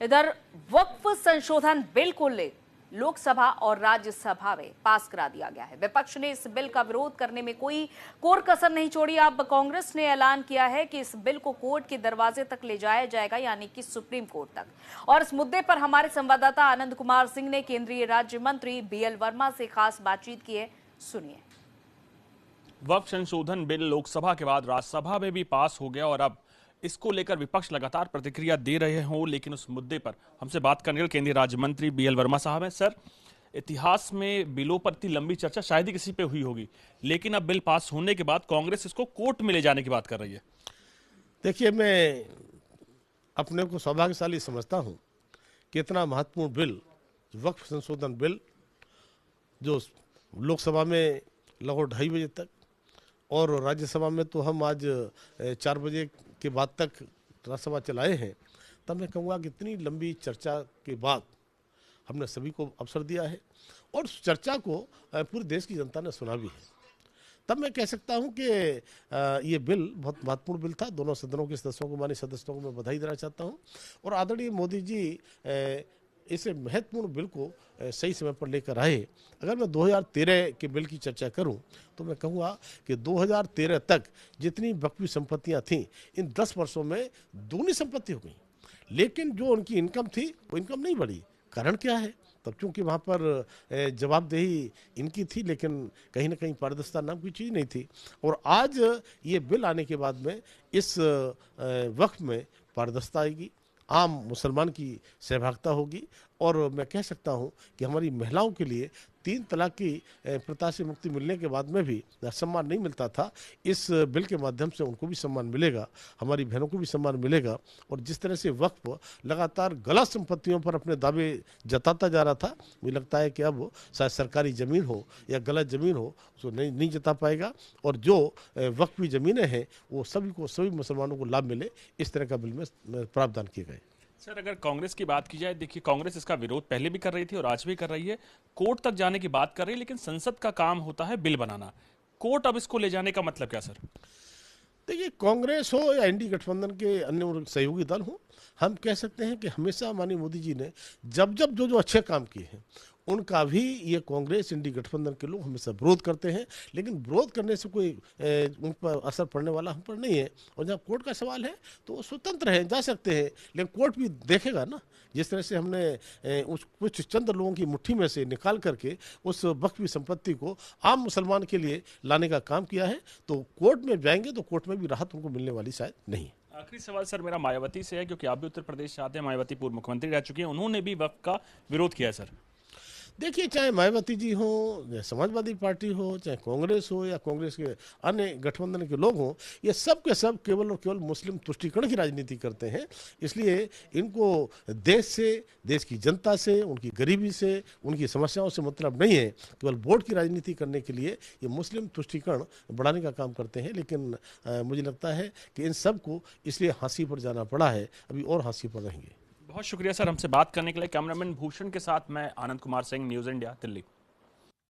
इधर वक्फ संशोधन बिल को ले लोकसभा और राज्यसभा में पास करा दिया गया है। विपक्ष ने इस बिल का विरोध करने में कोई कोर कसर नहीं छोड़ी। अब कांग्रेस ने ऐलान किया है कि इस बिल को कोर्ट के दरवाजे तक ले जाया जाएगा, यानी कि सुप्रीम कोर्ट तक। और इस मुद्दे पर हमारे संवाददाता आनंद कुमार सिंह ने केंद्रीय राज्य मंत्री बीएल वर्मा से खास बातचीत की है, सुनिए। वक्फ संशोधन बिल लोकसभा के बाद राज्यसभा में भी पास हो गया और अब इसको लेकर विपक्ष लगातार प्रतिक्रिया दे रहे हों, लेकिन उस मुद्दे पर हमसे बात करने के लिए केंद्रीय राज्य मंत्री बीएल वर्मा साहब हैं। सर, इतिहास में बिलों पर इतनी लंबी चर्चा शायद ही किसी पे हुई होगी, लेकिन अब बिल पास होने के बाद कांग्रेस इसको कोर्ट में ले जाने की बात कर रही है। देखिए, मैं अपने को सौभाग्यशाली समझता हूं कि इतना महत्वपूर्ण बिल, वक्फ संशोधन बिल, जो लोकसभा में लगभग 2:30 बजे तक और राज्यसभा में तो हम आज 4 बजे के बाद तक राज्यसभा चलाए हैं, तब मैं कहूँगा कि इतनी लंबी चर्चा के बाद हमने सभी को अवसर दिया है और उस चर्चा को पूरे देश की जनता ने सुना भी है। तब मैं कह सकता हूं कि ये बिल बहुत महत्वपूर्ण बिल था। दोनों सदनों के सदस्यों को, माननीय सदस्यों को मैं बधाई देना चाहता हूं और आदरणीय मोदी जी इस महत्वपूर्ण बिल को सही समय पर लेकर आए। अगर मैं 2013 के बिल की चर्चा करूं तो मैं कहूँगा कि 2013 तक जितनी वक्फी संपत्तियां थीं, इन 10 वर्षों में दूनी संपत्ति हो गई, लेकिन जो उनकी इनकम थी वो इनकम नहीं बढ़ी। कारण क्या है? तब चूंकि वहाँ पर जवाबदेही इनकी थी, लेकिन कहीं ना कहीं पारदर्शिता नाम की चीज़ नहीं थी। और आज ये बिल आने के बाद में इस वक्फ में पारदर्शिता आएगी, आम मुसलमान की सहभागिता होगी और मैं कह सकता हूं कि हमारी महिलाओं के लिए 3 तलाक की प्रथा से मुक्ति मिलने के बाद में भी सम्मान नहीं मिलता था, इस बिल के माध्यम से उनको भी सम्मान मिलेगा, हमारी बहनों को भी सम्मान मिलेगा। और जिस तरह से वक्फ लगातार गलत संपत्तियों पर अपने दावे जताता जा रहा था, मुझे लगता है कि अब शायद सरकारी ज़मीन हो या गलत ज़मीन हो, उसको नहीं जता पाएगा और जो वक्फी ज़मीनें हैं वो सभी मुसलमानों को लाभ मिले, इस तरह का बिल में प्रावधान किए गए। सर, अगर कांग्रेस की बात की जाए, देखिए कांग्रेस इसका विरोध पहले भी कर रही थी और आज भी कर रही है, कोर्ट तक जाने की बात कर रही है, लेकिन संसद का काम होता है बिल बनाना। कोर्ट अब इसको ले जाने का मतलब क्या सर? देखिए, कांग्रेस हो या एनडीए गठबंधन के अन्य सहयोगी दल हो, हम कह सकते हैं कि हमेशा माननीय मोदी जी ने जब जो अच्छे काम किए हैं उनका भी ये कांग्रेस एनडीए गठबंधन के लोग हमेशा विरोध करते हैं, लेकिन विरोध करने से कोई उन पर असर पड़ने वाला हम पर नहीं है। और जब कोर्ट का सवाल है तो वो स्वतंत्र है, जा सकते हैं, लेकिन कोर्ट भी देखेगा ना। जिस तरह से हमने उस कुछ चंद लोगों की मुट्ठी में से निकाल करके उस वक्फी संपत्ति को आम मुसलमान के लिए लाने का काम किया है, तो कोर्ट में जाएंगे तो कोर्ट में भी राहत उनको मिलने वाली शायद नहीं। आखिरी सवाल सर मेरा मायावती से है, क्योंकि आप भी उत्तर प्रदेश से आते हैं, मायावती पूर्व मुख्यमंत्री रह चुकी हैं, उन्होंने भी वक्फ का विरोध किया है सर। देखिए, चाहे मायावती जी हो या समाजवादी पार्टी हो, चाहे कांग्रेस हो या कांग्रेस के अन्य गठबंधन के लोग हों, ये सब के सब केवल और केवल मुस्लिम तुष्टीकरण की राजनीति करते हैं। इसलिए इनको देश से, देश की जनता से, उनकी गरीबी से, उनकी समस्याओं से मतलब नहीं है। केवल वोट की राजनीति करने के लिए ये मुस्लिम तुष्टीकरण बढ़ाने का काम करते हैं। लेकिन मुझे लगता है कि इन सब को इसलिए फांसी पर जाना पड़ा है, अभी और फांसी पर रहेंगे। बहुत शुक्रिया सर हमसे बात करने के लिए। कैमरामैन भूषण के साथ मैं आनंद कुमार सिंह, न्यूज़ इंडिया, दिल्ली।